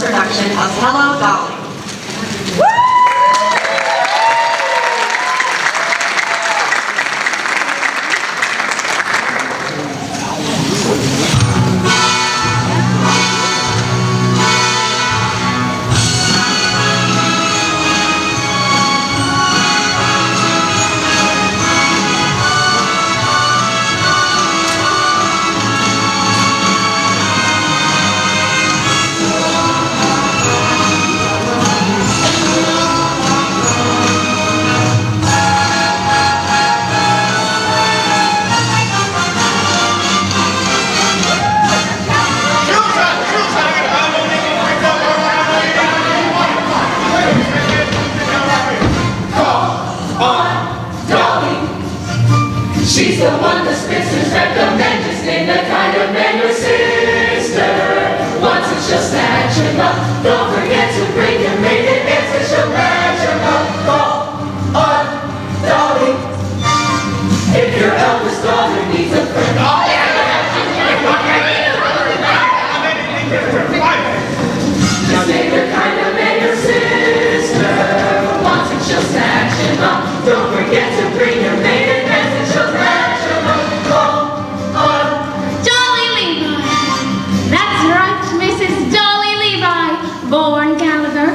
production of HelloDolly. She's the one the Spitzers recommend, just name the kind of man your sister wants. It's just match him up. Don't forget to bring your maiden answer. She'll match him up. Call on Dolly. If your eldest daughter needs a friend. Oh, just name the kind of man your sister wants. It's just match him up. Don't forget to bring your maiden answer. She'll match him up. Call on Dolly Levi. That's right, Mrs. Dolly Levi, born Gallagher.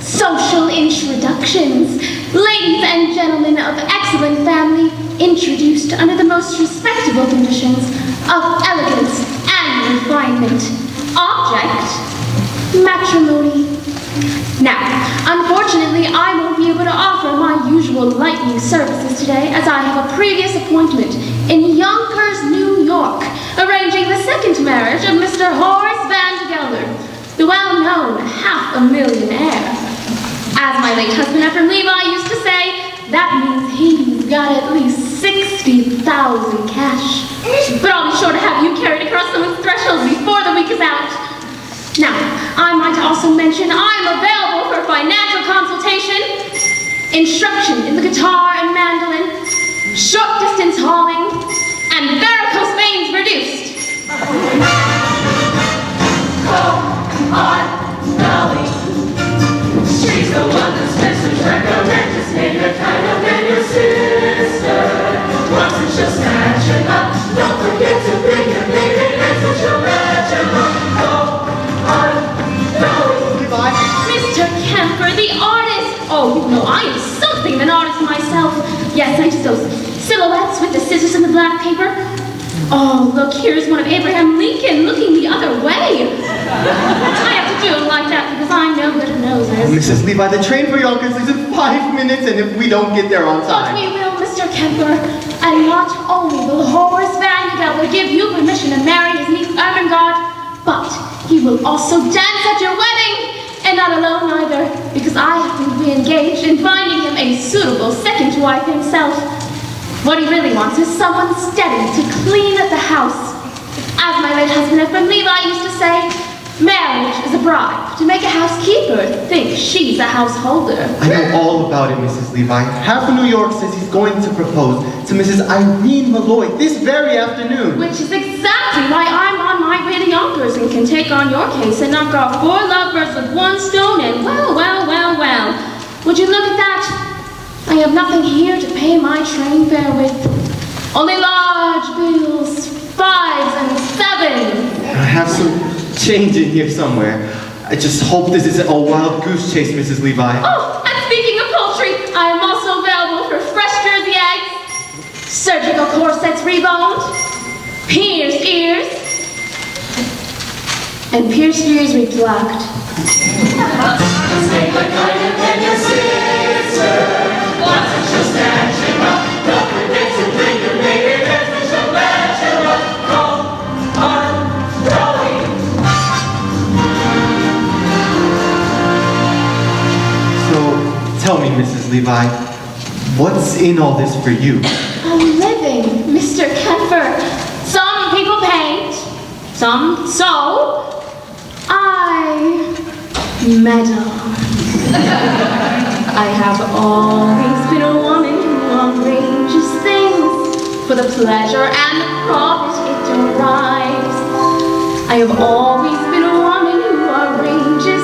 Social introductions. Ladies and gentlemen of excellent family, introduced under the most respectable conditions of elegance and refinement. Object, matrimony. Now, unfortunately, I won't be able to offer my usual lightning services today, as I have a previous appointment in Yonkers, New York, arranging the second marriage of Mr. Horace Van Gelder, the well-known $500,000. As my late husband Ephraim Levi used to say, that means he's got at least 60,000 cash. But I'll be sure to have you carried across some thresholds before the week is out. Now, I might also mention I'm available for financial consultation, instruction in the guitar and mandolin, short distance hauling, and varicose veins reduced. Call on Dolly. She's the one that Spitzers recommend, just name the kind of man your sister wants. It's just match him up. Don't forget to bring your maiden answer. She'll match him up. Call on Dolly. Mr. Kemper, the artist! Oh, you know, I am something of an artist myself. Yes, I do those silhouettes with the scissors and the black paper. Oh, look, here's one of Abraham Lincoln looking the other way. I have to do it like that because I'm no good at noses. Mrs. Levi, the train for Yonkers is in 5 minutes, and if we don't get there on But time... we will, Mr. Kemper. And not only will Horace Van Gelder give you permission to marry his niece Ermengarde, but he will also dance at your wedding. And not alone either, because I have been re-engaged in finding him a suitable second wife himself. What he really wants is someone steady to clean at the house. As my late husband Ephraim Levi used to say, marriage is a bribe to make a housekeeper think she's a householder. I know all about it, Mrs. Levi. Half of New York says he's going to propose to Mrs. Irene Malloy this very afternoon. Which is exactly why I'm on my way to Yonkers and can take on your case and knock off 4 lovebirds with 1 stone and well. Would you look at that? I have nothing here to pay my train fare with. Only large bills, 5s and 7s. I have some change in here somewhere. I just hope this isn't a wild goose chase, Mrs. Levi. Oh, and speaking of poultry, I am also available for fresh Jersey eggs, surgical corsets reboned, pierced ears, and pierced ears replugged. Just name the kind of man your sister wants. It's just match him up. Don't forget to bring your maiden answer. She'll match him up. Call on Dolly. So, tell me, Mrs. Levi, what's in all this for you? A living, Mr. Kemper. Some people paint, some sew. I meddle. I have always been a woman who arranges things for the pleasure and the profit it derives. I have always been a woman who arranges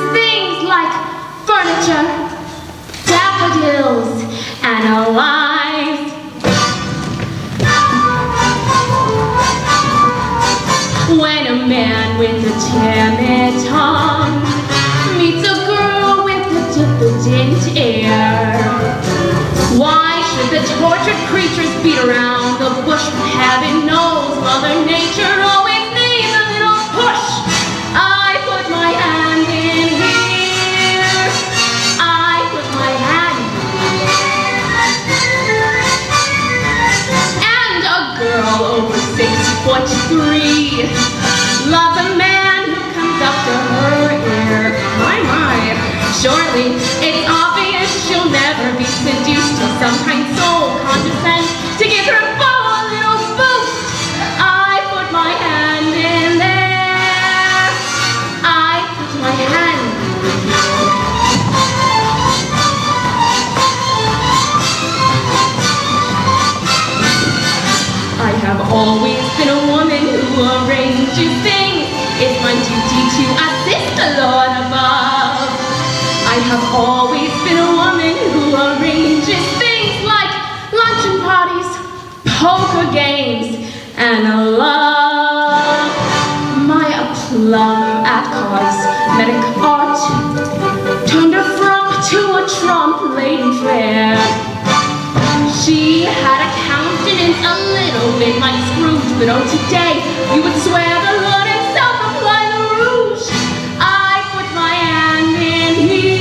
beat around the bush, but heaven knows Mother Nature always needs a little push. I put my hand in here. I put my hand in. And a girl over 6'3" loves a man who comes up to her ear. My, surely it's obvious she'll never be seduced till some kind soul condescends to give her beau a little boost. I put my hand in there. I put my hand in there. I have always been a woman who arranges things. It's my duty to assist the Lord above. I have always been a woman who arranges things like luncheon parties, poker games, and a love. My aplomb at cosmetic art turned a frump to a trump laden fair. She had a countenance a little bit like Scrooge, but oh, today you would swear the Lord himself applied the rouge. I put my hand in here.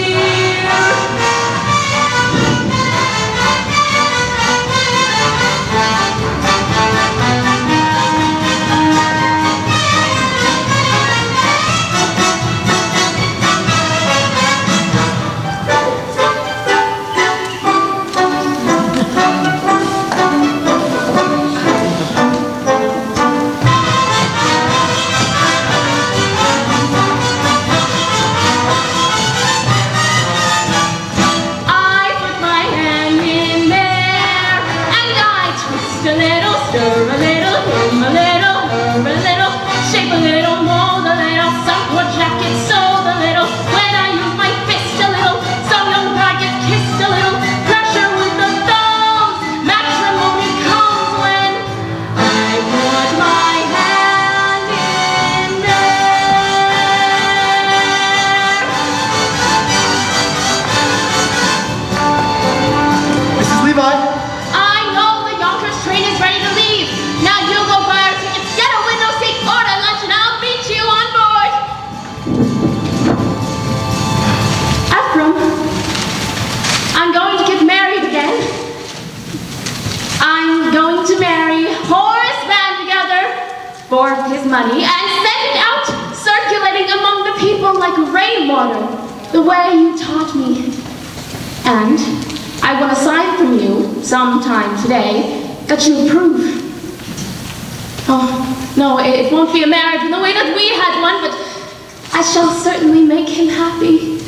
His money and send it out circulating among the people like rainwater, the way you taught me. And I want a sign from you sometime today that you approve. Oh, no, it won't be a marriage in the way that we had one, but I shall certainly make him happy.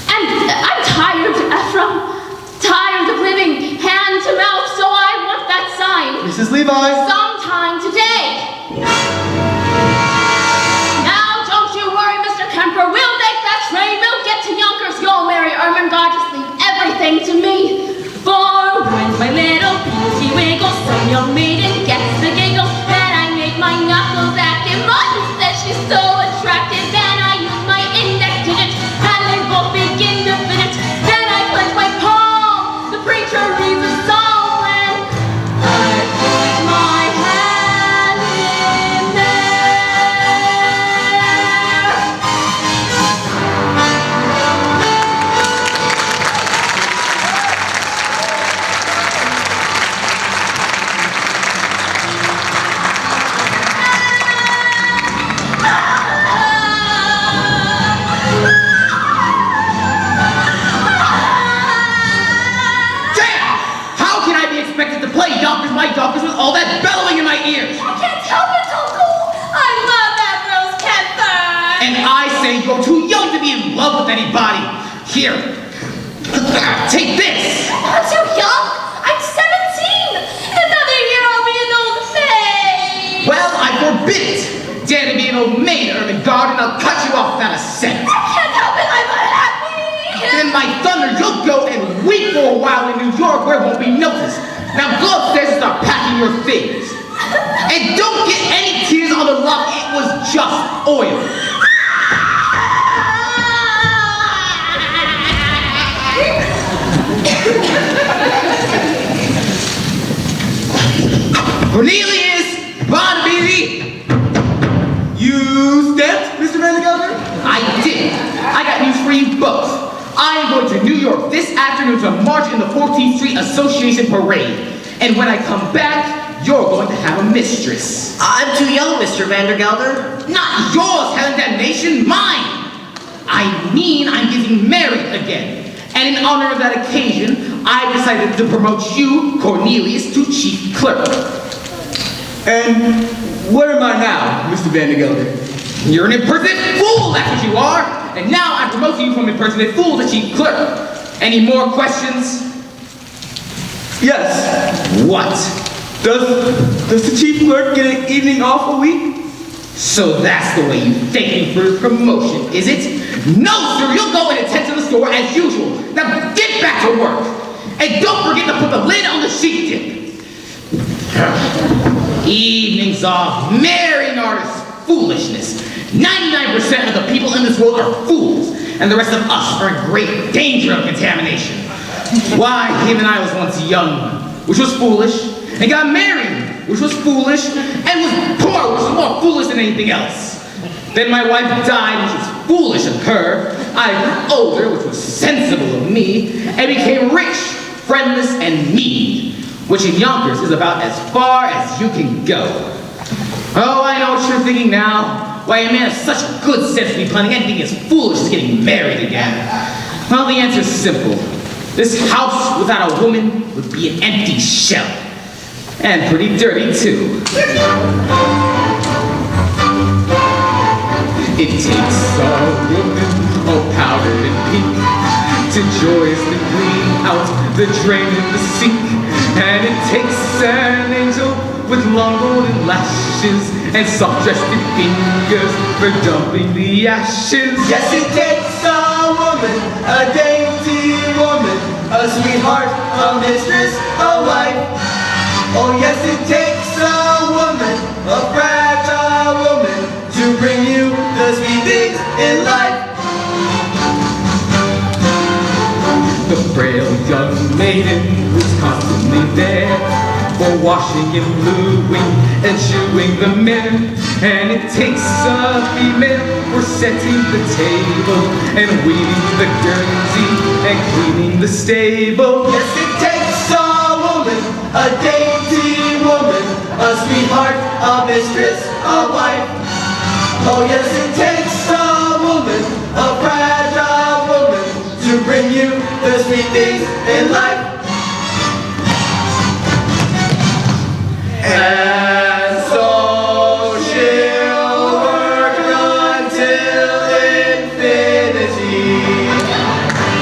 And I'm tired, Ephraim. Tired of living hand to mouth, so I want that sign. Mrs. Levi. Sometime today. Now, don't you worry, Mr. Kemper. We'll make that train. We'll get to Yonkers. You'll marry Ermengarde. Just leave everything to me. For when my little pinky wiggles, some young maiden gets the giggle. Then I make my knuckles active. Martin says she's so attractive. Then I use my index digit, and they both begin to fit it. Then I clench my palm. The preacher reads a psalm and I put my hand in there. My doctors with all that bellowing in my ears. I can't help it, Uncle. I love that Rose Kemper. And I say you're too young to be in love with anybody. Here, take this. I'm not too young. I'm 17. Another year I'll be an old maid. Well, I forbid it. Dare to be an old maid, Ermengarde, and I'll cut you off without a cent. I can't help it. I'm unhappy. Then my thunder, you'll go and weep for a while in New York where it won't be noticed. Now go upstairs and start packing your things. And don't get any tears on the lock. It was just oil. Cornelius Bonavidi! You stamped, Mr. Van Gelder? I did. I got news for you both. I am going to New York this afternoon to march in the 14th Street Association Parade. And when I come back, you're going to have a mistress. I'm too young, Mr. Vandergelder. Not yours, hell damnation, mine! I mean, I'm getting married again. And in honor of that occasion, I decided to promote you, Cornelius, to chief clerk. And where am I now, Mr. Van Gelder? You're an impertinent fool, that's what you are! And now I'm promoting you from impertinent fool to chief clerk. Any more questions? Yes. What? Does the chief clerk get an evening off a week? So that's the way you thank me for your promotion, is it? No, sir, you'll go and attend to the store as usual. Now get back to work. And don't forget to put the lid on the sheet dip. Evenings off, marrying artists, foolishness. 99% of the people in this world are fools, and the rest of us are in great danger of contamination. Why, him and I was once young, which was foolish, and got married, which was foolish, and was poor, which was more foolish than anything else. Then my wife died, which was foolish of her. I grew older, which was sensible of me, and became rich, friendless, and mean, which in Yonkers is about as far as you can go. Oh, I know what you're thinking now. Why, a man of such good sense to be planning anything as foolish as getting married again. Well, the answer's simple. This house without a woman would be an empty shell. And pretty dirty, too. It takes a woman, all powdered and pink, to joyously clean out the drain in the sink. And it takes an angel with long golden lashes and soft-dressed fingers for dumping the ashes. Yes, it takes a woman, a dainty woman, a sweetheart, a mistress, a wife. Oh yes, it takes a woman, a fragile woman, to bring you the sweet things in life. The frail young maiden who's constantly there for washing and bluing and chewing the men. And it takes a female for setting the table and weaving the guernsey and cleaning the stable. Yes, it takes a woman, a dainty woman, a sweetheart, a mistress, a wife. Oh yes, it takes a woman, a fragile woman, to bring you the sweet things in life. And so she'll work until infinity.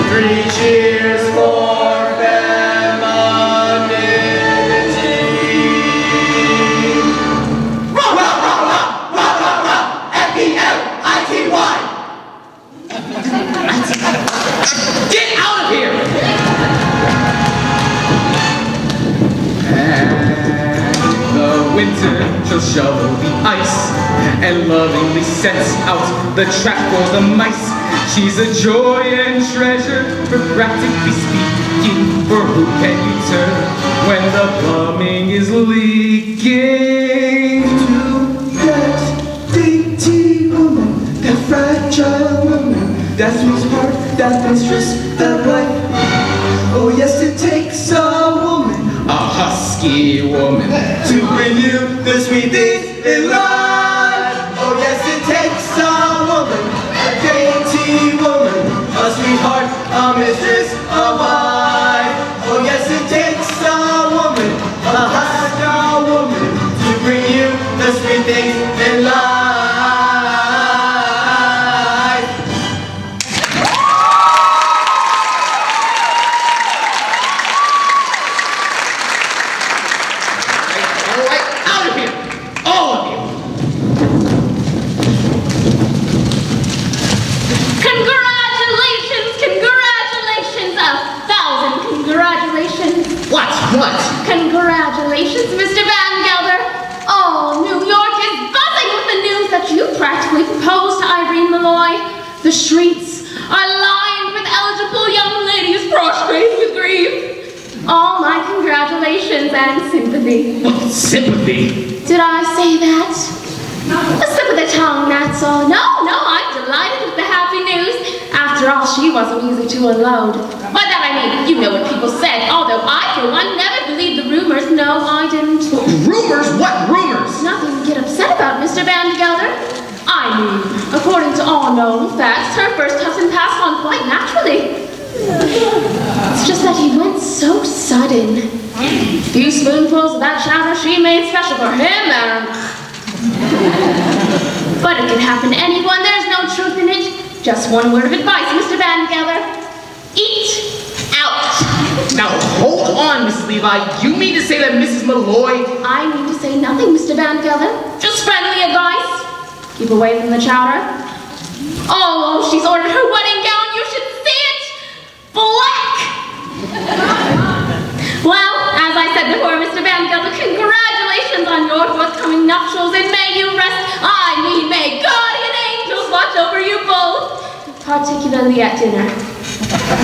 3 cheers for femininity. Rah, rah, rah, rah, rah, rah, rah, F-E-L-I-T-Y. Get out of here! Winter she'll shovel the ice and lovingly sets out the trap for the mice. She's a joy and treasure, for practically speaking, for who can you turn when the plumbing is leaking? To that dainty woman, that fragile woman, that sweetheart, that mistress, that wife. Oh yes, it takes a woman, A husky woman, to bring you the sweet things in life. Oh yes, it takes a woman, a dainty woman, a sweetheart, a mistress, a wife. Oh yes, it takes a woman, a hostile woman, to bring you the sweet things in life. What? Congratulations, Mr. Van Gelder. Oh, New York is buzzing with the news that you practically proposed to Irene Malloy. The streets are lined with eligible young ladies prostrate with grief. All my congratulations. congratulations and sympathy. What sympathy? Did I say that? A slip of the tongue, that's all. No, I'm delighted with the happy news. After all, she wasn't easy to unload. By that I mean, you know what people said, although I, for one, never believed the rumors. No, I didn't. Rumors? What rumors? Nothing to get upset about, Mr. Van de Gelder. I mean, according to all known facts, her first husband passed on quite naturally. It's just that he went so sudden. A few spoonfuls of that chowder she made special for him, and... But it can happen to anyone, there's no truth in it. Just one word of advice, Mr. Van de Gelder. Eat out. Now hold on, Mrs. Levi. You mean to say that Mrs. Malloy... I mean to say nothing, Mr. Van de Gelder. Just friendly advice. Keep away from the chowder. Oh, she's ordered her wedding gown. You should see it. Black. Well, as I said before, Mr. Van de Gelder, congratulations on your forthcoming nuptials, and may you rest, may guardian angels watch over you both, particularly at dinner.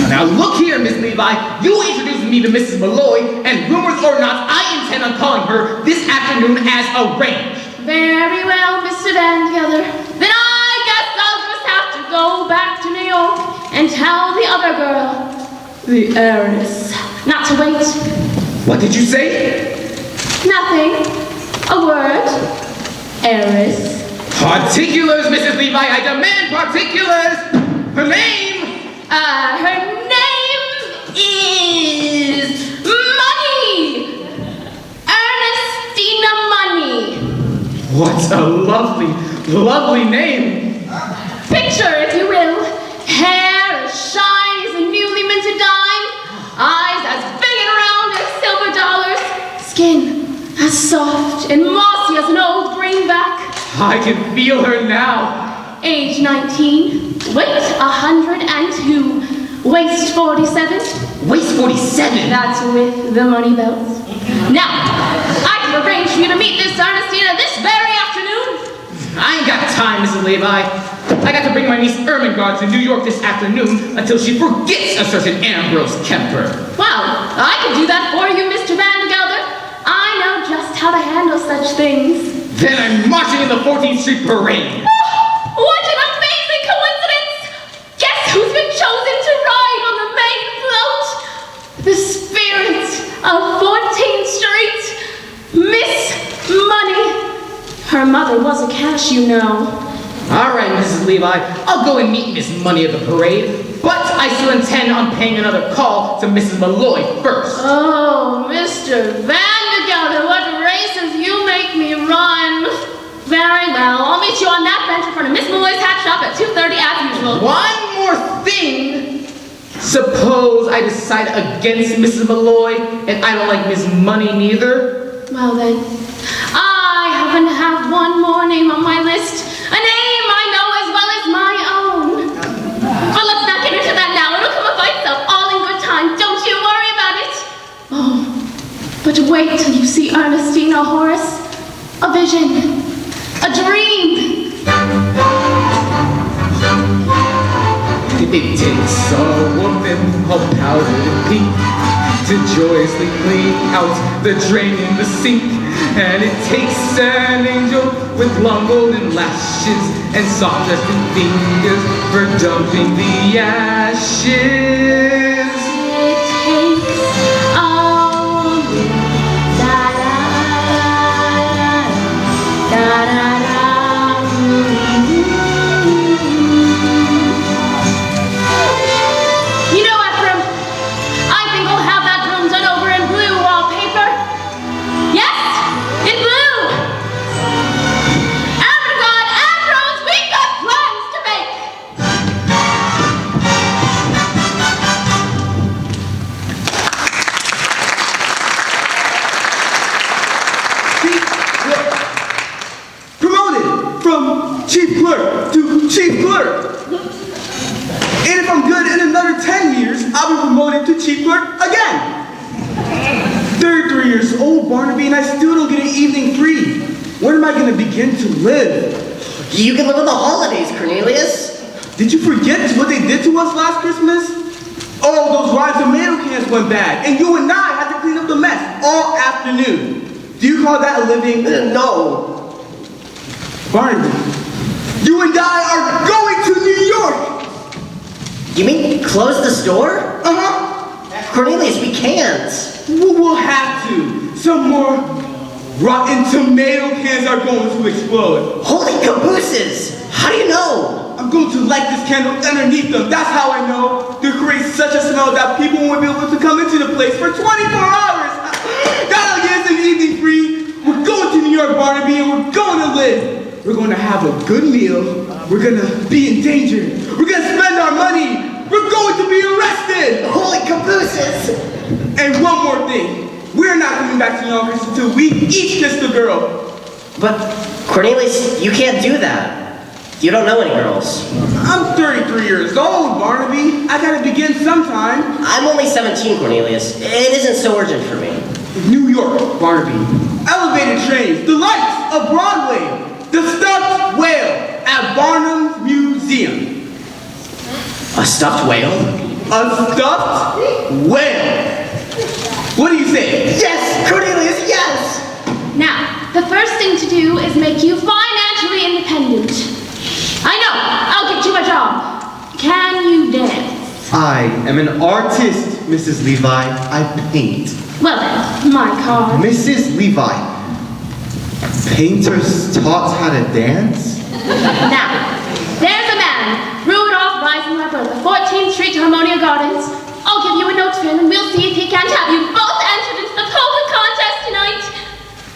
Now look here, Miss Levi. You introduced me to Mrs. Malloy, and rumors or not, I intend on calling her this afternoon as arranged. Very well, Mr. Van de Gelder. Then I guess I'll just have to go back to New York and tell the other girl, the heiress, not to wait. What did you say? Nothing. A word. Heiress. Particulars, Mrs. Levi. I demand particulars. Her name? Her name is Money. Ernestina Money. What a lovely name. Picture, if you will, hair as shiny as a newly minted dime, eyes as big and round as silver dollars, skin as soft and mossy as an old greenback. I can feel her now. Age 19, weight 102, waist 47. Waist 47? That's with the money belts. Now, I can arrange for you to meet this Ernestina this very afternoon. I ain't got time, Mrs. Levi. I got to bring my niece Ermengarde to New York this afternoon until she forgets a certain Ambrose Kemper. Well, I can do that for you, Mr. Van de Gelder. I know just how to handle such things. Then I'm marching in the 14th Street Parade. What an amazing coincidence! Guess who's been chosen to ride on the main float? The spirit of 14th Street, Miss Money. Her mother was a cash, you know. All right, Mrs. Levi, I'll go and meet Miss Money at the parade, but I still intend on paying another call to Mrs. Malloy first. Oh, Mr. Van de Gelder, what races you make me run. Very well, I'll meet you on that bench in front of Miss Malloy's hat shop at 2:30 as usual. One more thing. Suppose I decide against Mrs. Malloy, and I don't like Miss Money neither. Well then, I happen to have one more name on my list. A name I know as well as my own. But let's not get into that now. It'll come by itself, all in good time. Don't you worry about it. Oh, but wait till you see Ernestina, Horace. A vision. A dream. It takes a woman of powdered pink to joyously clean out the drain in the sink. And it takes an angel with long golden lashes and soft resting fingers for dumping the ashes. It takes a woman. Da-da-da-da-da. You know, Ephraim, I think we'll have that room done over in blue wallpaper. Yes, in blue. Ermengarde, Ambrose, we've got plans to make. Promoted from chief clerk to chief clerk. And if I'm good in another 10 years, I'll be promoted to chief clerk again. 33 years old, Barnaby, and I still don't get an evening free. When am I going to begin to live? You can live on the holidays, Cornelius. Did you forget what they did to us last Christmas? Oh, those rotten tomato cans went bad, and you and I had to clean them with the mess all afternoon. Do you call that a living? No. Barnaby, you and I are going to New York! You mean close the store? Uh-huh. Cornelius, we can't. We'll have to. Some more rotten tomato cans are going to explode. Holy cabooses! How do you know? I'm going to light this candle underneath them. That's how I know. They create such a smell that people won't be able to come into the place for 24 hours. That'll get us an evening free. We're going to New York, Barnaby, and we're going to live. We're going to have a good meal. We're going to be in danger. We're going to spend our money. We're going to be arrested. Holy cabooses! And one more thing. We're not coming back to Yonkers until we each kiss the girl. But, Cornelius, you can't do that. You don't know any girls. I'm 33 years old, Barnaby. I gotta begin sometime. I'm only 17, Cornelius. It isn't so urgent for me. New York, Barnaby. Elevated trains, the lights of Broadway, the stuffed whale at Barnum's Museum. A stuffed whale? A stuffed whale. What do you say? Yes, Cornelius, yes! Now, the first thing to do is make you financially independent. I know, I'll get you a job. Can you dance? I am an artist, Mrs. Levi. I paint. Well then, my card. Mrs. Levi, painters taught how to dance? Now, there's a man, Rudolph Weisenweber, the 14th Street Harmonia Gardens. I'll give you a note to him and we'll see if he can't have you both entered into the polka contest tonight.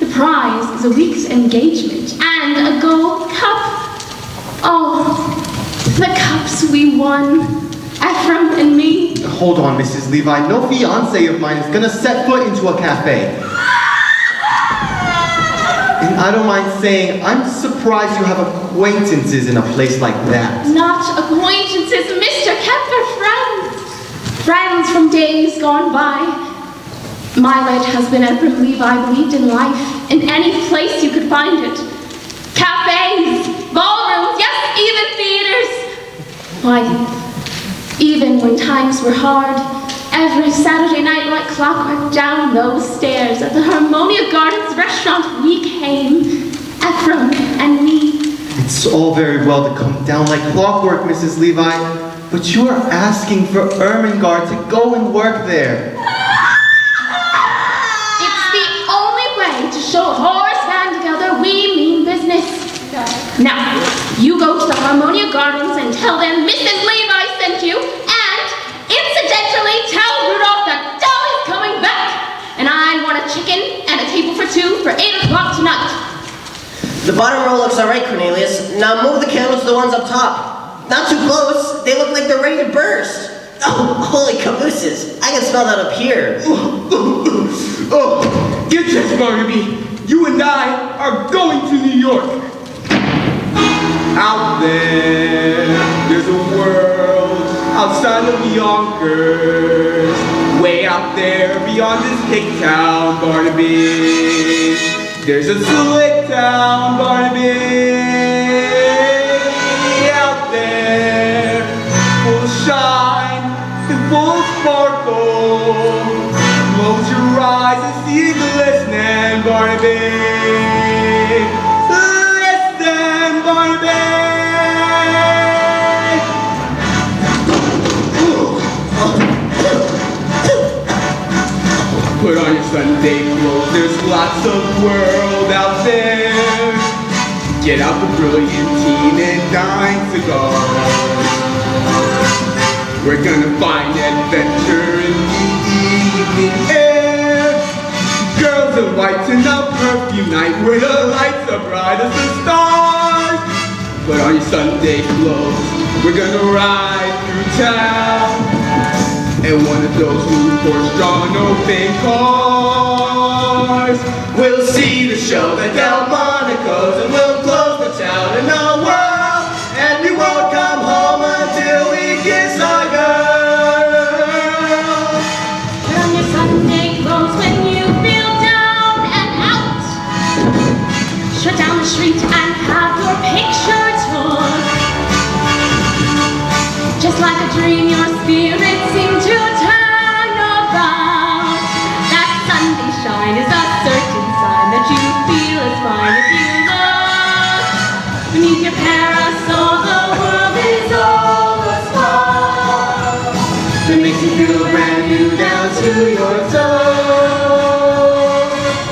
The prize is a week's engagement and a gold cup. Oh, the cups we won, Ephraim and me. Hold on, Mrs. Levi. No fiance of mine is gonna set foot into a cafe. And I don't mind saying, I'm surprised you have acquaintances in a place like that. Not acquaintances, Mr. Kepler, friends. Friends from days gone by. My late husband, Ephraim Levi, believed in life in any place you could find it. Cafes, ballrooms, yes, even theaters. Why, even when times were hard, every Saturday night like clockwork down those stairs at the Harmonia Gardens restaurant we came, Ephraim and me. It's all very well to come down like clockwork, Mrs. Levi, but you are asking for Ermengarde to go and work there. It's the only way to show horse band together we mean business. Now, you go to the Harmonia Gardens and tell them Mrs. Levi sent you, and incidentally tell Rudolph that Dolly's coming back. And I want a chicken and a table for two for 8 o'clock tonight. The bottom row looks alright, Cornelius. Now move the candles to the ones up top. Not too close. They look like they're ready to burst. Oh, holy cabooses. I can smell that up here. Oh, get this, Barnaby. You and I are going to New York. Out there's a world outside of Yonkers. Way out there beyond this hick town, Barnaby. There's a slick town, Barnaby. Out there, full of shine and full of sparkle. Close your eyes and see it glistening, Barnaby. Listen, Barnaby. Put on your Sunday clothes, there's lots of world out there. Get out the brilliant teen and dine cigars. We're gonna find adventure in the evening air. Girls in white and a perfume night where the lights are bright as the stars. Put on your Sunday clothes, we're gonna ride through town. And one of those new horse-drawn open cars. We'll see the show at Delmonico's and we'll close the town and the world. And we won't come home until we kiss our girl. Put on your Sunday clothes when you feel down and out. Shut down the street and have your picture took. Just like a dream, your spirit seemed to turn about. That your toes.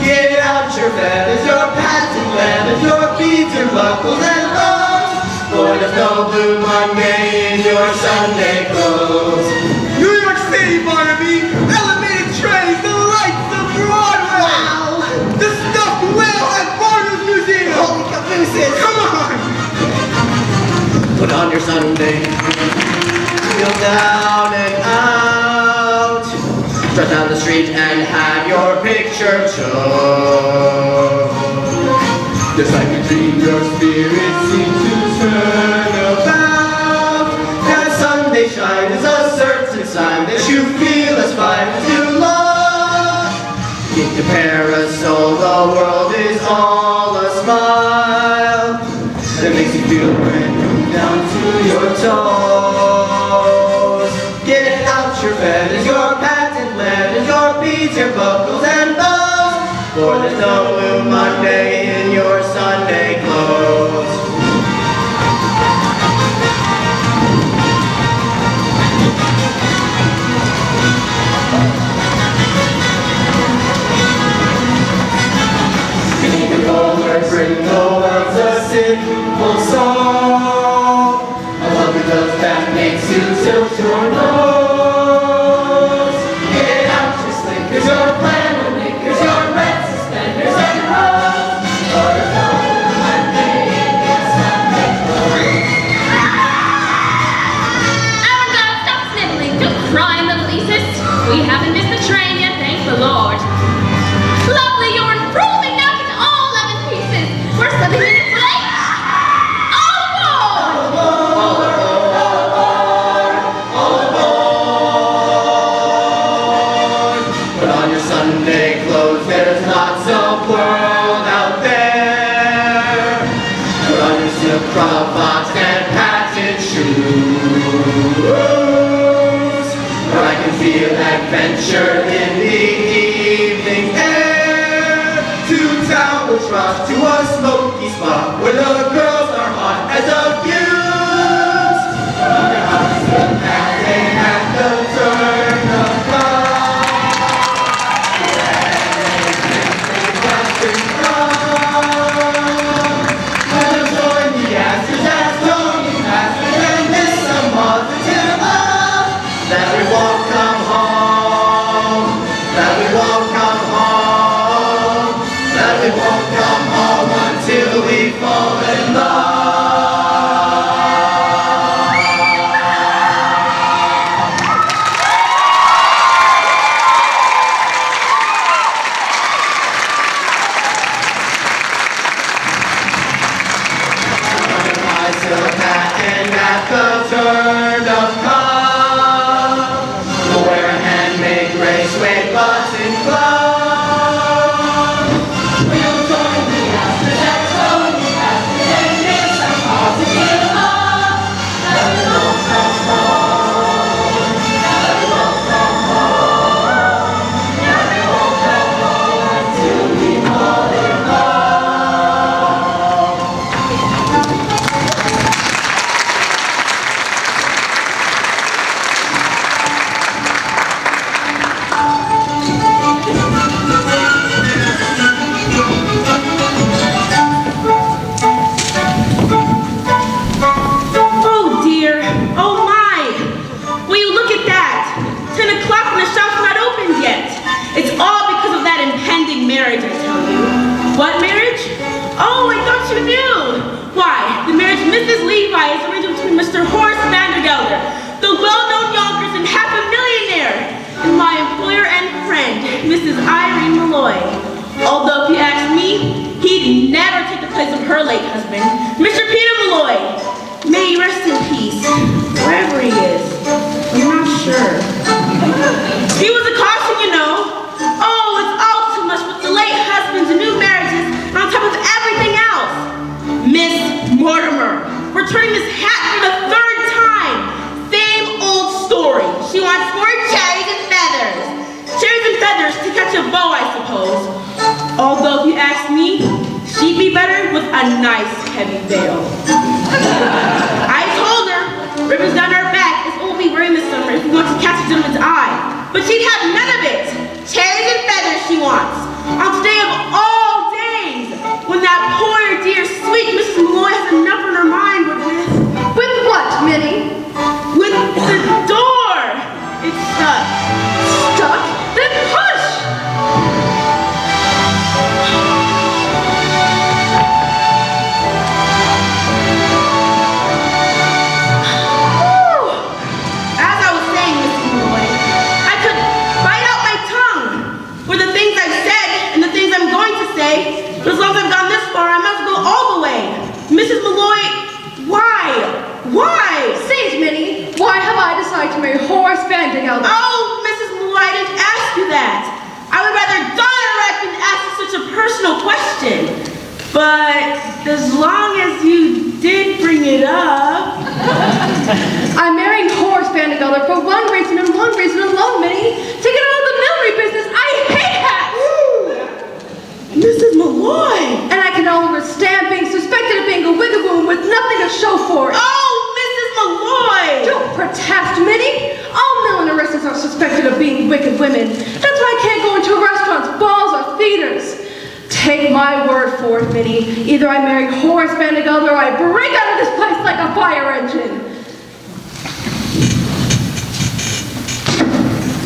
Get out your feathers, your patent leathers, your beads, your buckles and bows, for there's no Blue Monday in your Sunday clothes. New York City, Barnaby, elevated trains, the lights of Broadway. Wow! The stuffed whale at Barnum's Museum. Holy cabooses! Come on! Put on your Sunday, feel down and out. Strut down the street and have your picture shown. Just like a dream, your spirit seems to turn about. That Sunday shine is a certain sign that you feel as fine as you love. Keep your parasol, the world is all a smile. That makes you feel brand new down to your toes. Get out your feathers, your patent leathers, your beads, your buckles and bows, For there's no Blue Monday in your Sunday clothes. Bring the rollers, bring the world's a simple song. A love that does that makes you tilt your nose. Get out your slickers, your flannel knickers, your red suspenders and hose, for there's no Blue Monday in your Sunday clothes. Our God, stop sniveling. Don't cry, little Isis. We haven't missed the train yet, thank the Lord. Lovely, you're improving now in all 11 pieces. We're 7 minutes late. All aboard! Put on your Sunday clothes, there's lots of world out there. Put on your silk cravats and patent shoes, for I can feel adventure in the evening air. To town we'll trot to a smoky spot where the girls are hot as a fuse. Under house the patent at the turn of we'll join the asters as Tony Masters and miss some positive love. That we won't come home, that we won't come home, that we won't come home until we fall in love. My silk hat and at the turn of calm, we'll wear a handmade gray suede button glove. We'll join the asters at Tony Masters and miss some positive love. That we won't come home, that we won't come home, that we won't come home until we fall in love. Oh dear, oh my! Will you look at that? 10 o'clock and the shop's not opened yet. It's all because of that impending marriage, I tell you. What marriage? Oh, I thought you knew. Why, the marriage Mrs. Levi is arranged between Mr. Horace Vandergelder, the well-known Yonkers and half-a-millionaire, and my employer and friend, Mrs. Irene Malloy. Although if you ask me, he'd never take the place of her late husband, Mr. Peter Malloy. May he rest in peace, wherever he is. I'm not sure. He was a caution, you know. Oh, it's all too much with the late husbands and new marriages, and on top of everything else. Miss Mortimer, returning this hat for the 3rd time. Same old story. She wants more cherries and feathers. Cherries and feathers to catch a bow, I suppose. Although if you ask me, she'd be better with a nice heavy veil. I told her, ribbons down her back is what we'll be wearing this summer if we want to catch a gentleman's eye. but she'd have none of it. Cherries and feathers she wants. On today of all days, when that poor, dear, sweet Mrs. Malloy has enough on her mind with... With what, Minnie? With the door. It's stuck. Stuck? Then push! As I was saying, Mrs. Malloy, I could bite out my tongue for the things I've said and the things I'm going to say, but as long as I've gone this far, I must go all the way. Mrs. Malloy, why? Why? Say it, Minnie. Why have I decided to marry Horace Vandergelder? Oh, Mrs. Malloy, I didn't ask you that. I would rather die than ask you such a personal question. But as long as you did bring it up... I'm marrying Horace Vandergelder for one reason and one reason alone, Minnie. To get out of the millinery business. I hate hats! Mrs. Malloy! And I can no longer stand being suspected of being a wiggaboom with nothing to show for it. Oh, Mrs. Malloy! Don't protest, Minnie. All millineresses are suspected of being wicked women. That's why I can't go into restaurants, balls, or theaters. Take my word for it, Minnie. Either I marry Horace Vandergelder or I break out of this place like a fire engine.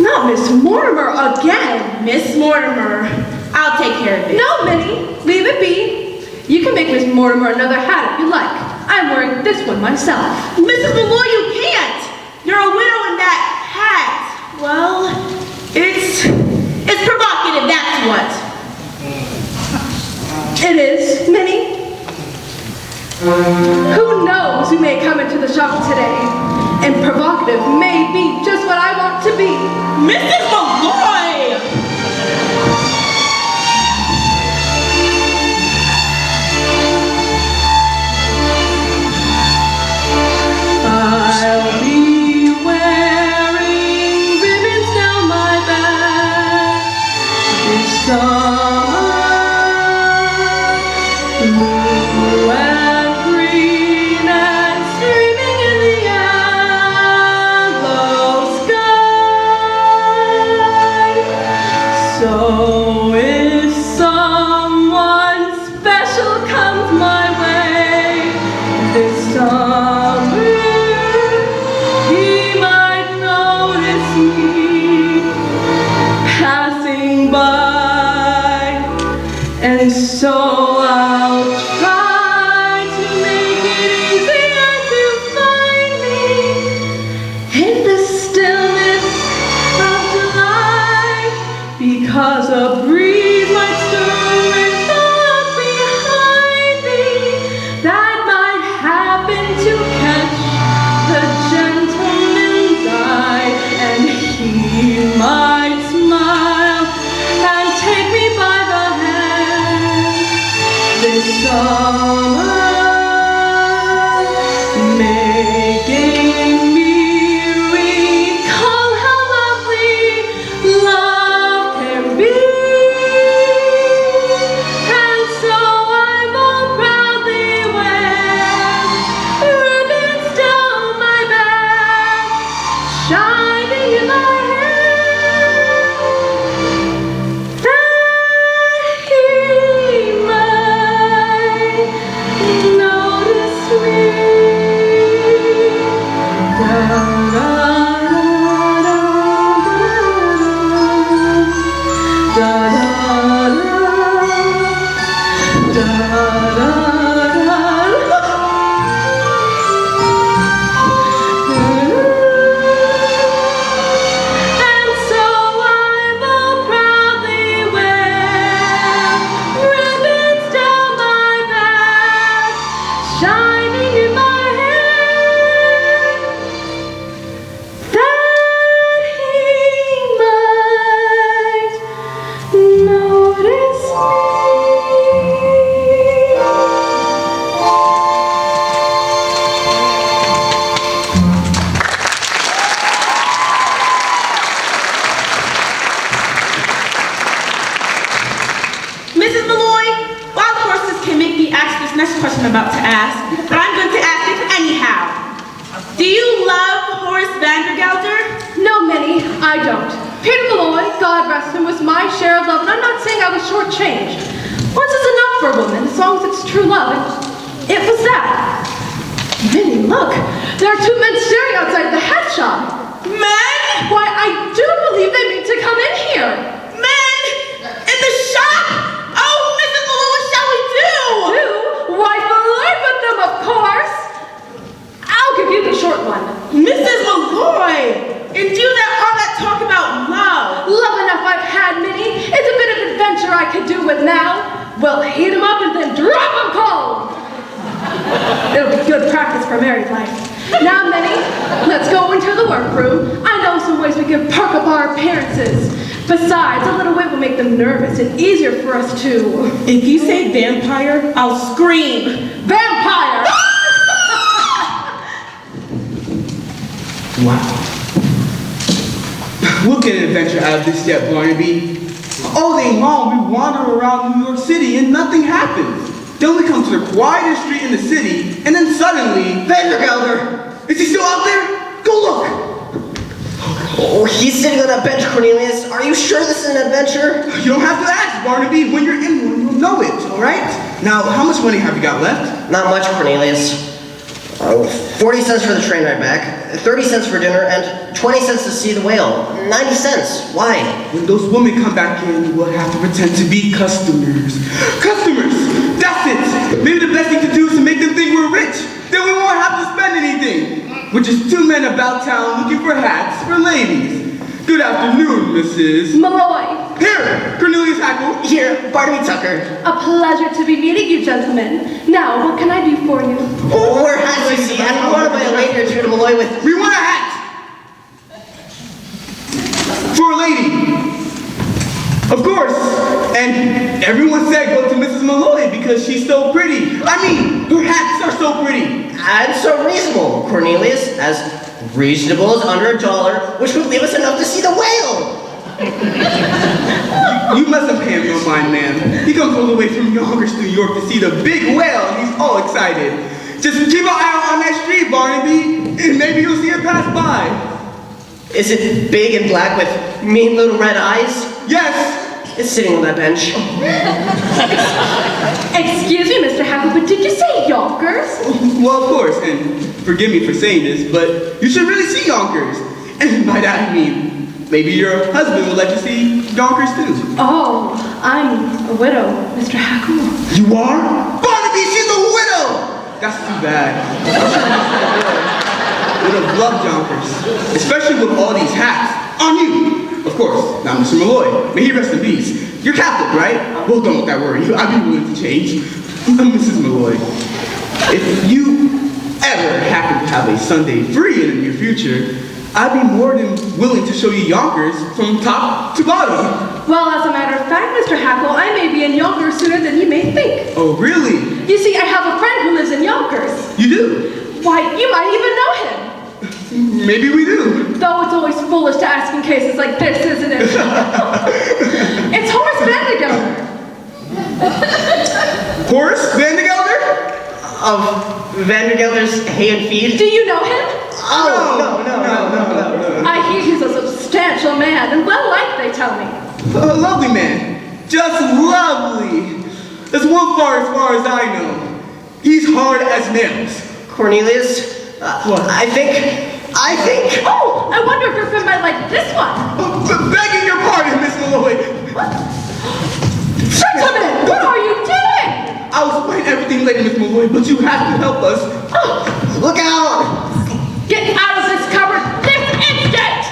Not Miss Mortimer again. Miss Mortimer, I'll take care of it. No, Minnie. Leave it be. You can make Miss Mortimer another hat if you like. I'm wearing this one myself. Mrs. Malloy, you can't. You're a widow in that hat. Well, it's provocative, that's what. It is, Minnie. Who knows who may come into the shop today? And provocative may be just what I want to be. Mrs. Malloy! I'll be wearing ribbons down my back this summer. Blue and green and streaming in the yellow sky. So if someone special comes my way this summer, he might notice me passing by, and so I'll try to make it easier to find me in the stillness of July, because a breeze might stir and thought behind me that might happen to catch the gentleman's eye, and he might smile and take me by the hand this summer, making me recall how lovely love can be. And so I will proudly wear ribbons down my back, shining in my hair, that he might notice me. And so I will proudly wear ribbons down my back, shining in my hair, that he might notice me. Mrs. Malloy, wild horses can make me ask this next question I'm about to ask, but I'm going to ask it anyhow. Do you love Horace Vandergelder? No, Minnie, I don't. Peter Malloy, God rest him, was my share of love, and I'm not saying I was shortchanged. Once is enough for a woman, as long as it's true love. It was that. Minnie, look, there are two men staring outside the hat shop. Men? Why, I do believe they mean to come in here. Men? In the shop? Oh, Mrs. Malloy, what shall we do? Do? Why, flirt with them, of course. I'll give you the short one. Mrs. Malloy! And do that all that talk about love. Love enough I've had, Minnie. It's a bit of adventure I could do with now. Well, heat 'em up and then drop 'em cold. It'll be good practice for married life. Now, Minnie, let's go into the workroom. I know some ways we can perk up our appearances. Besides, a little wit will make them nervous and easier for us to... If you say vampire, I'll scream. Vampire! Wow. We'll get an adventure out of this yet, Barnaby. All day long, we wander around New York City and nothing happens. Then we come to the quietest street in the city, and then suddenly... Vandergelder! Is he still out there? Go look! Oh, he's sitting on that bench, Cornelius. Are you sure this is an adventure? You don't have to ask, Barnaby. When you're in one, you'll know it, all right? Now, how much money have you got left? Not much, Cornelius. 40 cents for the train ride back, 30 cents for dinner, and 20 cents to see the whale. 90 cents. Why? When those women come back in, we'll have to pretend to be customers. Customers! That's it! Maybe the best thing to do is to make them think we're rich. Then we won't have to spend anything. We're just two men about town looking for hats for ladies. Good afternoon, Mrs. Malloy. Here, Cornelius Hackle. Here, Barnaby Tucker. A pleasure to be meeting you, gentlemen. Now, what can I do for you? Oh, we're hats, you see, and we want to buy a lady or two to Malloy with. We want a hat! For a lady. Of course. And everyone said go to Mrs. Malloy because she's so pretty. I mean, her hats are so pretty. And so reasonable, Cornelius. As reasonable as under $1, which would leave us enough to see the whale. You mustn't pay him no mind, man. He comes all the way from Yonkers, New York to see the big whale, and he's all excited. Just keep an eye out on that street, Barnaby, and maybe you'll see it pass by. Is it big and black with mean little red eyes? Yes. It's sitting on that bench. Excuse me, Mr. Hackle, but did you say Yonkers? Well, of course, and forgive me for saying this, but you should really see Yonkers. And by that I mean, maybe your husband would like to see Yonkers too. Oh, I'm a widow, Mr. Hackle. You are? Barnaby, she's a widow! That's too bad. Would have loved Yonkers, especially with all these hats on you. Of course, now Mr. Malloy, may he rest in peace. You're Catholic, right? Well, don't let that worry you. I'd be willing to change. Mrs. Malloy, if you ever happen to have a Sunday free in the near future, I'd be more than willing to show you Yonkers from top to bottom. Well, as a matter of fact, Mr. Hackle, I may be in Yonkers sooner than you may think. Oh, really? You see, I have a friend who lives in Yonkers. You do? Why, you might even know him. Maybe we do. Though it's always foolish to ask in cases like this, isn't it? It's Horace Vandergelder. Horace Vandergelder? Of Vandergelder's Hay and Feed? Do you know him? Oh, no. I hear he's a substantial man and well-liked, they tell me. A lovely man. Just lovely. There's one as far as I know. He's hard as nails. Cornelius? What? I think... Oh, I wonder if your friend might like this one. Begging your pardon, Miss Malloy. What? Gentlemen, what are you doing? I'll explain everything later, Miss Malloy, but you have to help us. Oh, Look out! get out of this cupboard this instant!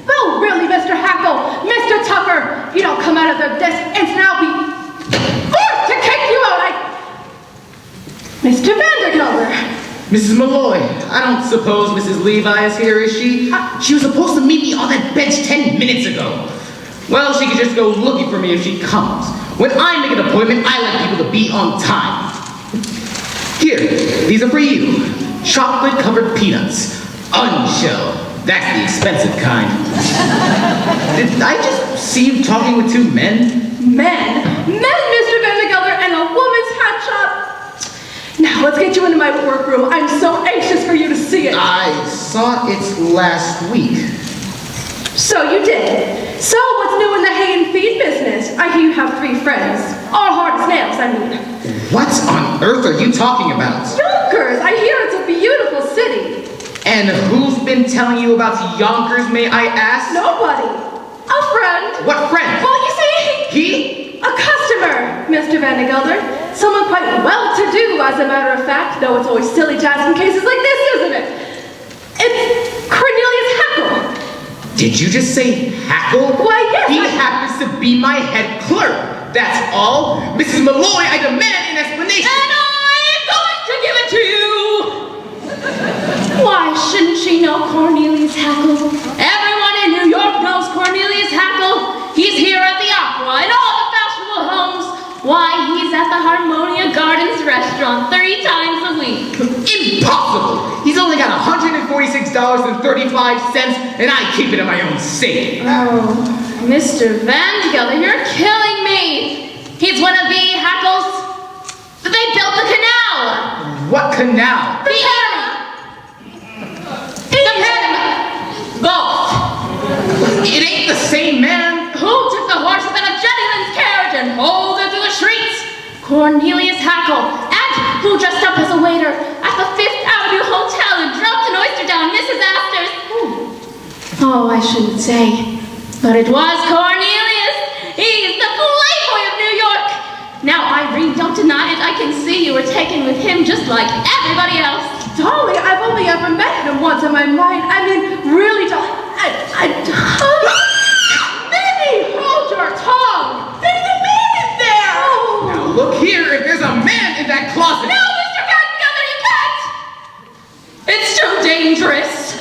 No, really, Mr. Hackle, Mr. Tucker, if you don't come out of there this instant, I'll be forced to kick you out. Mr. Vandergelder. Mrs. Malloy, I don't suppose Mrs. Levi is here, is she? She was supposed to meet me on that bench 10 minutes ago. Well, she could just go looking for me if she comes. When I make an appointment, I like people to be on time. Here, these are for you. Chocolate-covered peanuts. Unshelled. That's the expensive kind. Did I just see you talking with two men? Men, Mr. Vandergelder, and a woman's hat shop. Now, let's get you into my workroom. I'm so anxious for you to see it. I saw it last week. So you did. So, what's new in the hay and feed business? I hear you have 3 friends. All hard as nails, I mean. What on earth are you talking about? Yonkers! I hear it's a beautiful city. And who's been telling you about Yonkers, may I ask? Nobody. A friend. What friend? Well, you see... He? A customer, Mr. Van de Gelder. Someone quite well-to-do, as a matter of fact, though it's always silly to ask in cases like this, isn't it? It's Cornelius Hackle. Did you just say Hackle? Why, yes, He happens to be my head clerk. That's all. Mrs. Malloy, I demand an explanation. And I'm going to give it to you. Why shouldn't she know Cornelius Hackle? Everyone in New York knows Cornelius Hackle. He's here at the Opera and all the fashionable homes. Why, he's at the Harmonia Gardens restaurant 3 times a week. Impossible! He's only got $146.35 and I keep it in my own safe. Oh, Mr. Van de Gelder, you're killing me. He's one of the Hackles. They built the canal. What canal? The Panama. The Panama. Both. It ain't the same man. Who took the horses in a gentleman's carriage and hauled it through the streets? Cornelius Hackle. And who dressed up as a waiter at the 5th Avenue Hotel and dropped an oyster down Mrs. Astor's. Oh, I shouldn't say. But it was Cornelius. He's the playboy of New York. Now, Irene, don't deny it. I can see you were taken with him just like everybody else. Dolly, I've only ever met him once in my mind. I mean, really, Dolly, Minnie, hold your tongue. There's a man in there. Oh. Now look here, if there's a man in that closet. No, Mr. Van de Gelder, you can't. It's too dangerous.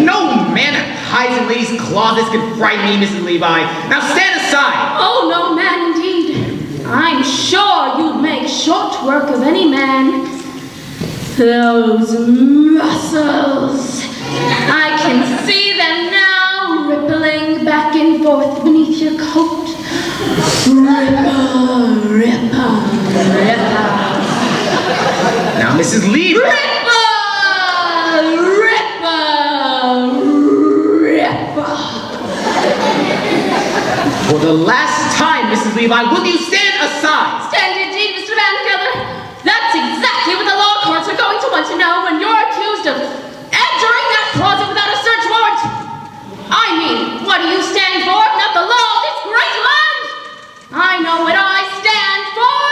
No man that hides in ladies' closets can frighten me, Mrs. Levi. Now stand aside. Oh, no man indeed. I'm sure you'd make short work of any man. Those muscles. I can see them now, rippling back and forth beneath your coat. Ripple, ripple, ripple. Now, Mrs. Levi. Ripple, ripple, ripple. For the last time, Mrs. Levi, will you stand aside? Stand indeed, Mr. Van de Gelder. That's exactly what the law courts are going to want to know when you're accused of entering that closet without a search warrant. I mean, what do you stand for if not the law of this great land? I know what I stand for.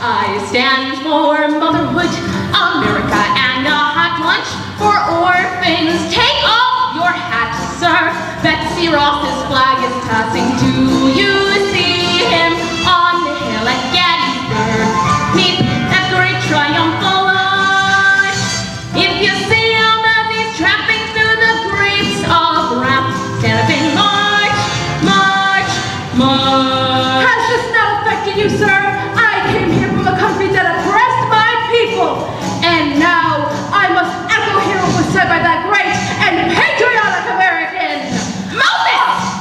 I stand for motherhood, America, and a hot lunch for orphans. Take off your hat, sir. Betsy Ross's flag is tossing. Do you see him on the hill at Gettysburg? Meet that great triumphal arch. If you see him as he's tramping through the grapes of wrath, stand up and march, march, march. Has this not affected you, sir? I came here from a country that oppressed my people. And now I must echo here what was said by that great and patriotic American. Moses!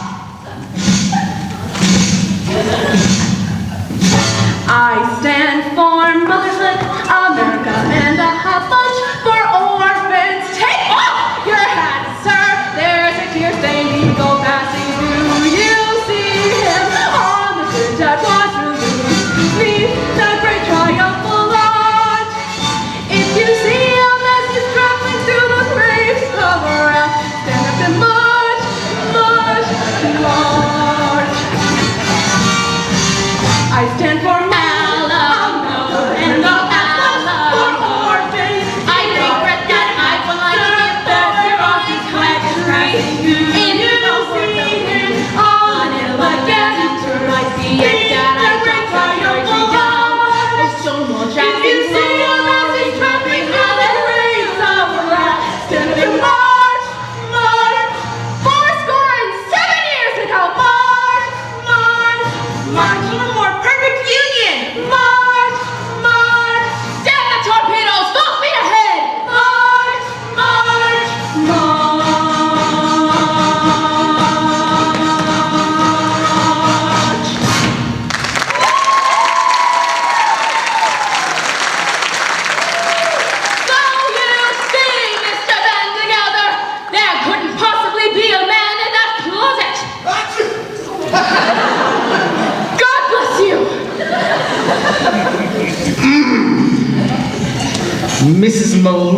Mrs. Malloy?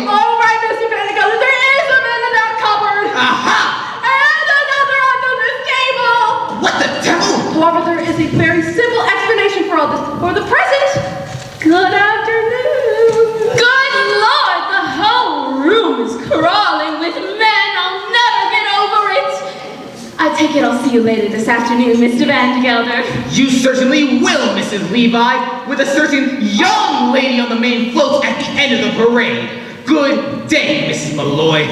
All right, Mr. Vandergelder, there is a man in that cupboard. Aha! And another under this table. What the devil? However, there is a very simple explanation for all this. For the present, good afternoon. Good Lord, the whole room is crawling with men. I'll never get over it. I take it I'll see you later this afternoon, Mr. Vandergelder. You certainly will, Mrs. Levi, with a certain young lady on the main float at the end of the parade. Good day, Mrs. Malloy.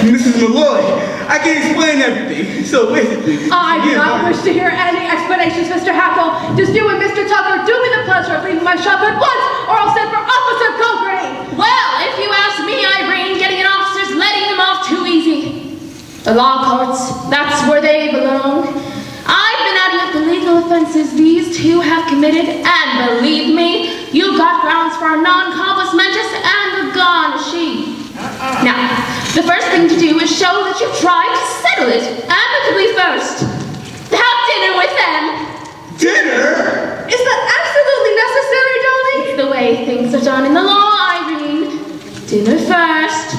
Mrs. Malloy, I can explain everything. So basically, I do not wish to hear any explanations, Mr. Hackle. Just you and Mr. Tucker do me the pleasure of leaving my shop at once, or I'll send for Officer Gilgrave. Well, if you ask me, Irene, getting an officer's letting them off too easy. The law courts, that's where they belong. I've been adding up the legal offenses these two have committed, and believe me, you've got grounds for a non-compos mentis and a garnishee. Now, the first thing to do is show that you've tried to settle it amicably first. Have dinner with them. dinner? Is that absolutely necessary, Dolly? It's the way things are done in the law, Irene. Dinner first,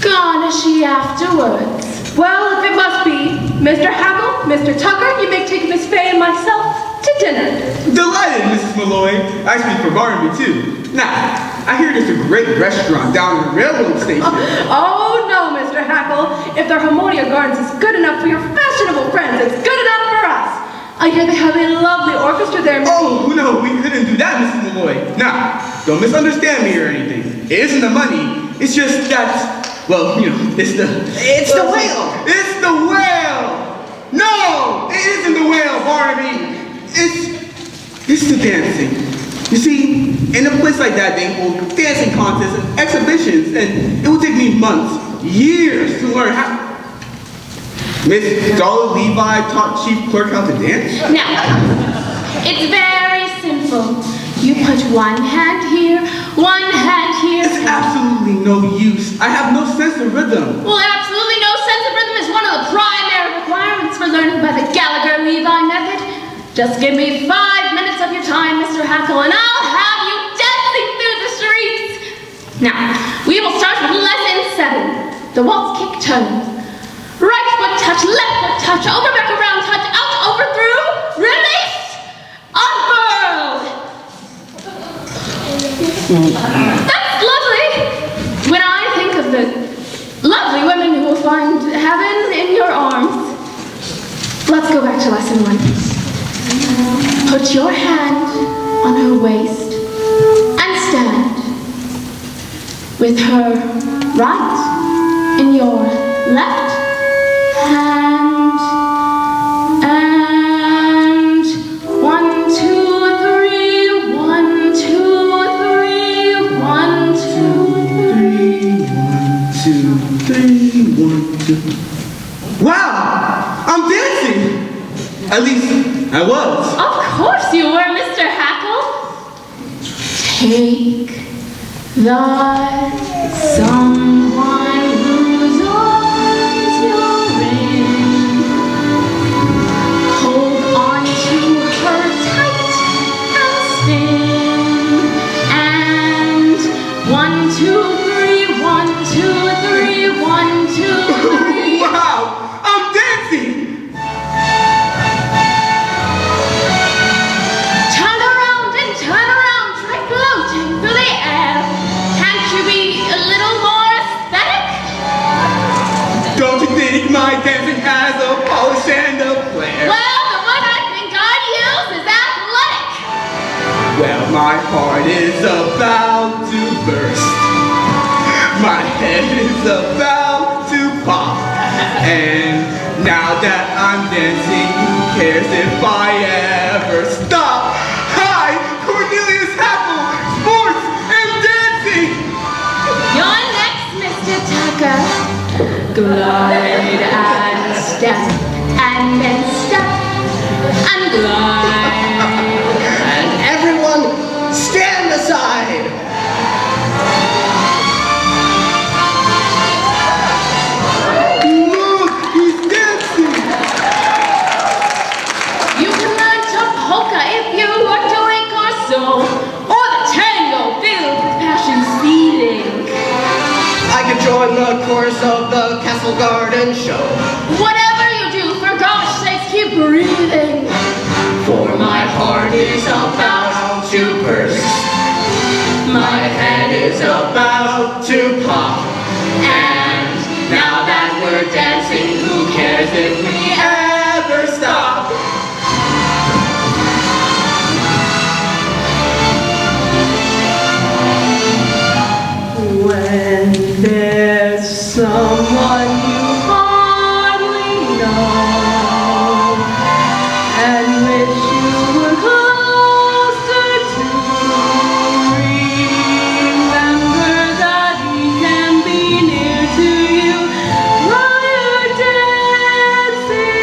garnishee afterwards. Well, if it must be, Mr. Hackle, Mr. Tucker, you may take Miss Fay and myself to dinner. Delighted, Mrs. Malloy. I speak for Barnaby, too. Now, I hear there's a great restaurant down at the railroad station. Oh, no, Mr. Hackle. If their Harmonia Gardens is good enough for your fashionable friends, it's good enough for us. I hear they have a lovely orchestra there, Miss. Oh, no, we couldn't do that, Mrs. Malloy. Now, don't misunderstand me or anything. It isn't the money. It's just that, well, you know, it's the whale. It's the whale. No, it isn't the whale, Barnaby. It's the dancing. You see, in a place like that, they hold dancing contests and exhibitions, and it would take me months, years to learn how. Miss Dolly Levi taught Chief Clerk how to dance? Now, it's very simple. You put one hand here, one hand here. It's absolutely no use. I have no sense of rhythm. Well, absolutely no sense of rhythm is one of the primary requirements for learning by the Gallagher-Levi method. Just give me 5 minutes of your time, Mr. Hackle, and I'll have you dancing through the streets. Now, we will start with lesson 7, the waltz kick turn. Right foot touch, left foot touch, over, back, around, touch, out, over, through, release, unfurl. That's lovely. When I think of the lovely women who will find heaven in your arms. Let's go back to lesson 1. Put your hand on her waist and stand with her right in your left hand, and 1, 2, 3, 1, 2, 3, 1, 2, 3. 1, 2, 3, 1, 2. Wow! I'm dancing! At least, I was. Of course you were, Mr. Hackle. Take the someone whose arms you're in. Hold on to her tight and spin. And 1, 2, 3, 1, 2, 3, 1, 2, 3. Wow! I'm dancing! My dancing has a polish and a flair. Well, the one I think I'd use is athletic. Well, my heart is about to burst. My head is about to pop. And now that I'm dancing, who cares if I ever stop? Hi, Cornelius Hackle, sports and dancing. You're next, Mr. Tucker. Glide and step, and then step, and glide. And everyone, stand aside! Look, he's dancing! You can learn to chorus of the Castle Garden show. Whatever you do, for gosh sakes, keep breathing. For my heart is about to burst. My head is about to pop. And now that we're dancing, who cares if we ever stop? When there's someone you hardly know and wish you were closer to, remember that he can be near to you while you're dancing.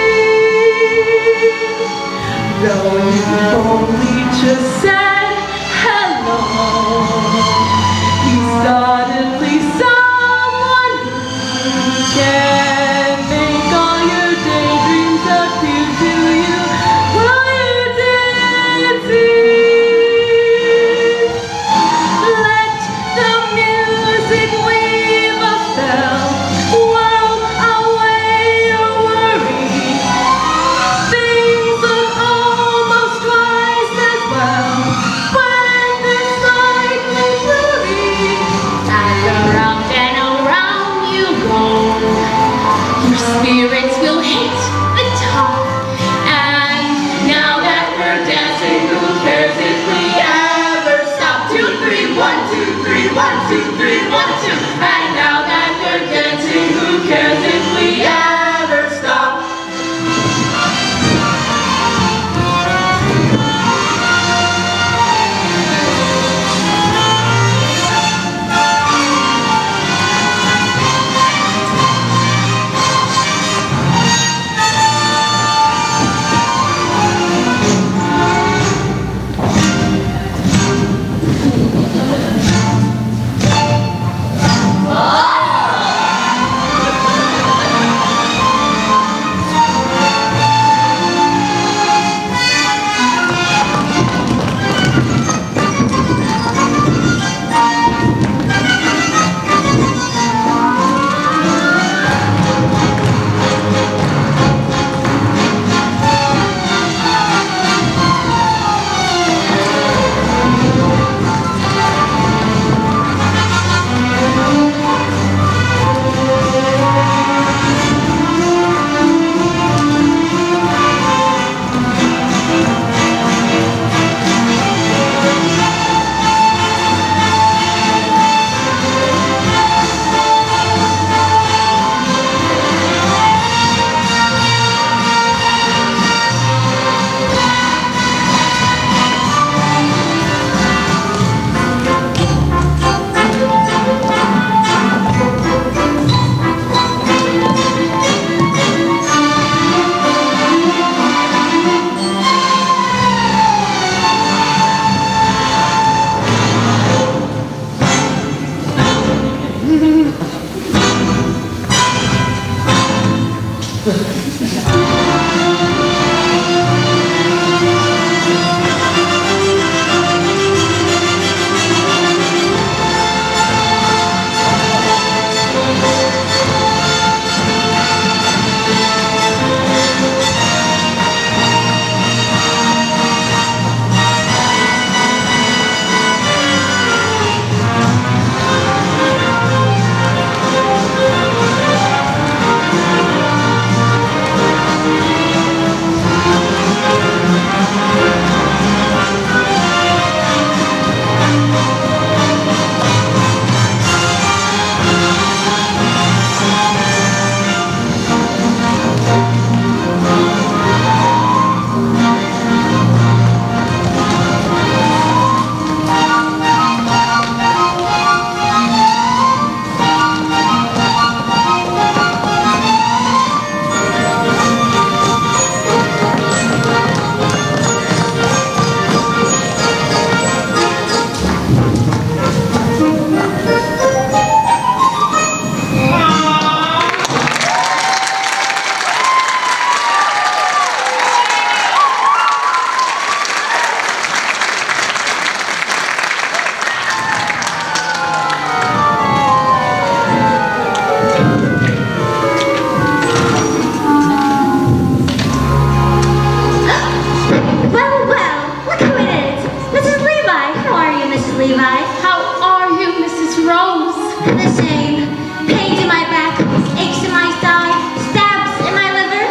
Levi. How are you, Mrs. Rose? The same. Pains in my back, aches in my side, stabs in my liver.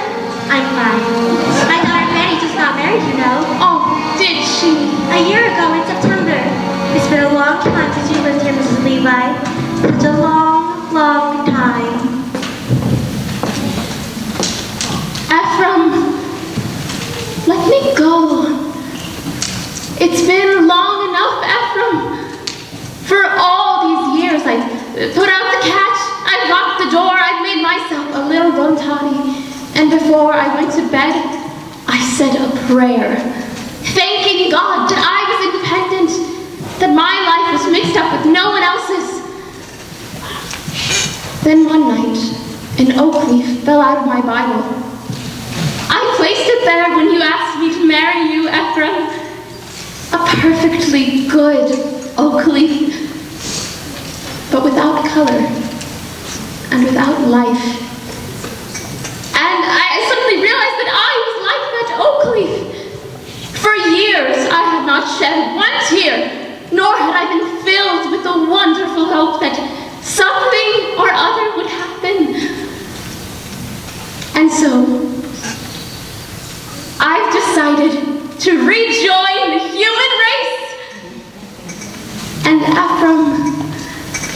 I'm fine. My daughter Betty just got married, you know. Oh, did she? A year ago in September. It's been a long time since you lived here, Mrs. Levi. Such a long, long time. Ephraim, let me go. It's been long enough, Ephraim. For all these years, I've put out the catch, I've locked the door, I've made myself a little room toddy. And before I went to bed, I said a prayer, thanking God that I was independent, that my life was mixed up with no one else's. Then one night, an oak leaf fell out of my Bible. I placed it there when you asked me to marry you, Ephraim. A perfectly good oak leaf, but without color and without life. And I suddenly realized that I was like that oak leaf. For years, I had not shed one tear, nor had I been filled with the wonderful hope that something or other would happen. And so, I've decided to rejoin the human race. And Ephraim,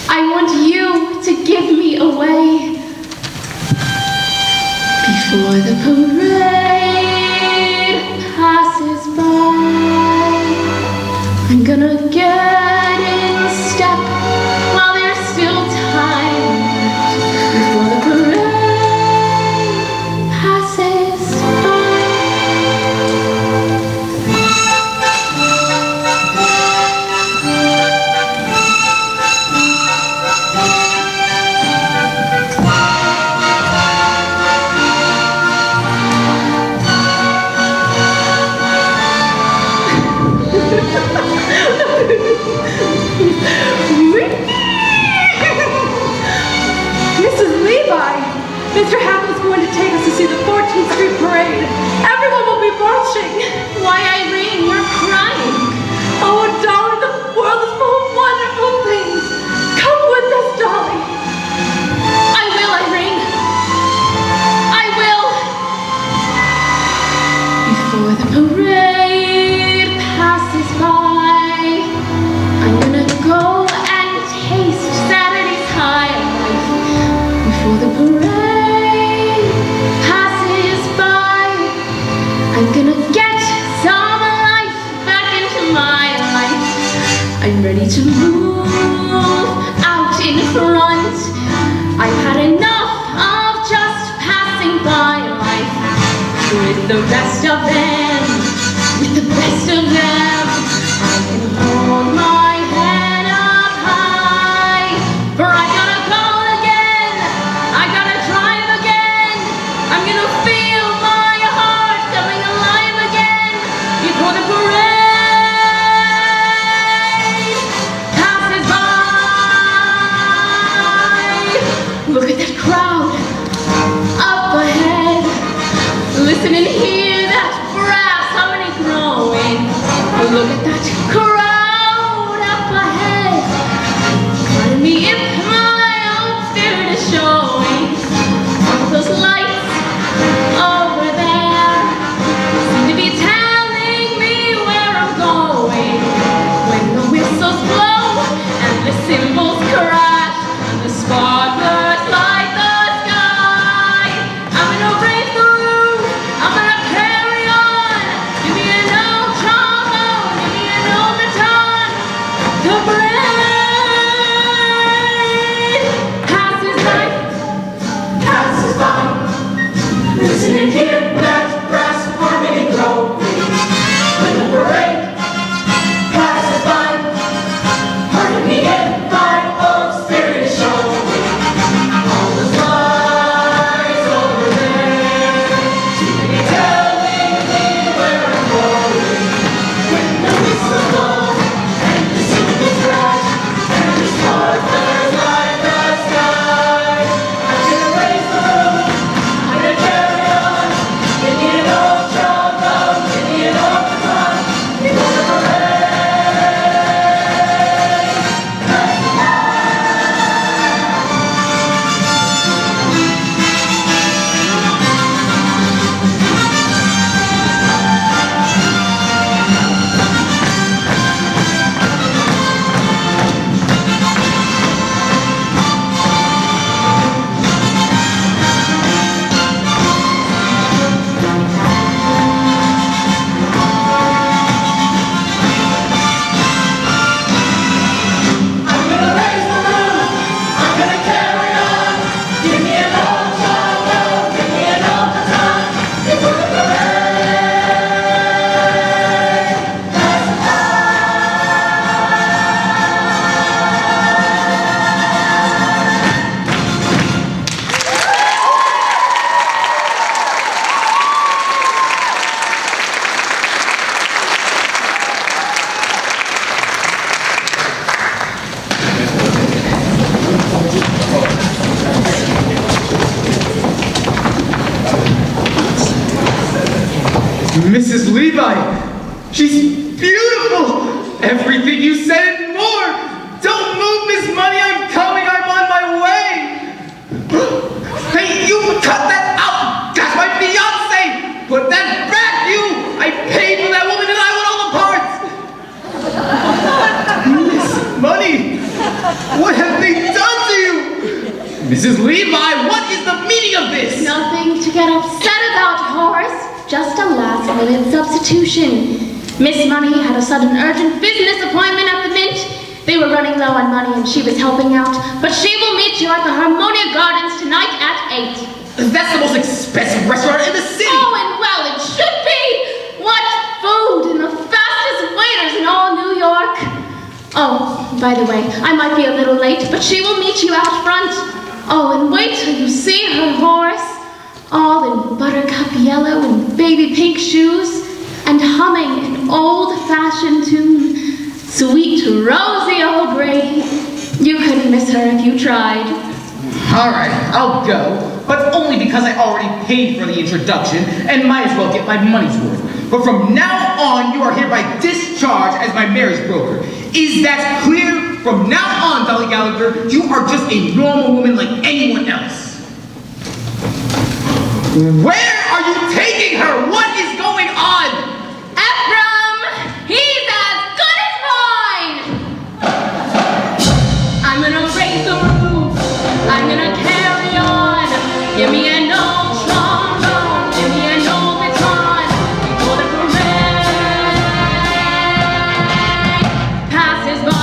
I want you to give me away before the parade passes by. I'm gonna get in step while there's still time before the parade passes by. Mrs. Levi, Mr. Happel's going to take us to see the 14th Street Parade. Everyone will be marching. Why, Irene, you're crying. Oh, Dolly, the world is full of wonderful things. Come with us, Dolly. I will, Irene. I will. Before the parade passes by, I'm gonna go and taste Saturday's high life. Before the parade passes by, I'm gonna get some life back into my life. I'm ready to move out in front. I've had enough of just passing by life. With the rest of them, with the best of them, I can hold my head up high. For I gotta go again, I gotta drive again. I'm gonna feel my heart coming alive again before the parade passes by. Look at that crowd up ahead. Listen and hear that brass harmony growing. Look at that crowd up ahead. Pardon me if my own spirit is showing. All those lights over there seem to be telling me where I'm going. When the whistles blow and the cymbals crash and the sparklers light the sky, I'm gonna break through, I'm gonna carry on. Give me an old trombone, give me an old baton. The parade passes by. Listen and hear that brass harmony growing. When the parade passes by, pardon me if my old spirit is showing. All those lights over there seem to be telling me where I'm going. When the whistles blow and the cymbals crash Levi, she's beautiful. Everything you said and more. Don't move, Miss Money. I'm coming. I'm on my way. Hey, you cut that out. That's my fiance. Put that back, you. I paid for that woman and I want all the parts. Miss Money, what have they done to you? Mrs. Levi, what is the meaning of this? Nothing to get upset about, Horace. Just a last-minute substitution. Miss Money had a sudden urgent business appointment at the Mint. They were running low on money and she was helping out, but she will meet you at the Harmonia Gardens tonight at 8. That's the most expensive restaurant in the city. Oh, and well, it should be. What food and the fastest waiters in all New York. Oh, by the way, I might be a little late, but she will meet you out front. Oh, and wait till you see her, Horace. All in buttercup yellow and baby pink shoes, and humming an old-fashioned tune, Sweet Rosie O'Grady. You couldn't miss her if you tried. All right, I'll go, but only because I already paid for the introduction and might as well get my money's worth. But from now on, you are hereby discharged as my marriage broker. Is that clear? From now on, Dolly Gallagher, you are just a normal woman like anyone else. Where are you taking her? What is going on? Ephraim, he's as good as mine! I'm gonna raise the roof. I'm gonna carry on. Give me an old trombone. Give me an old baton. Before the parade passes by.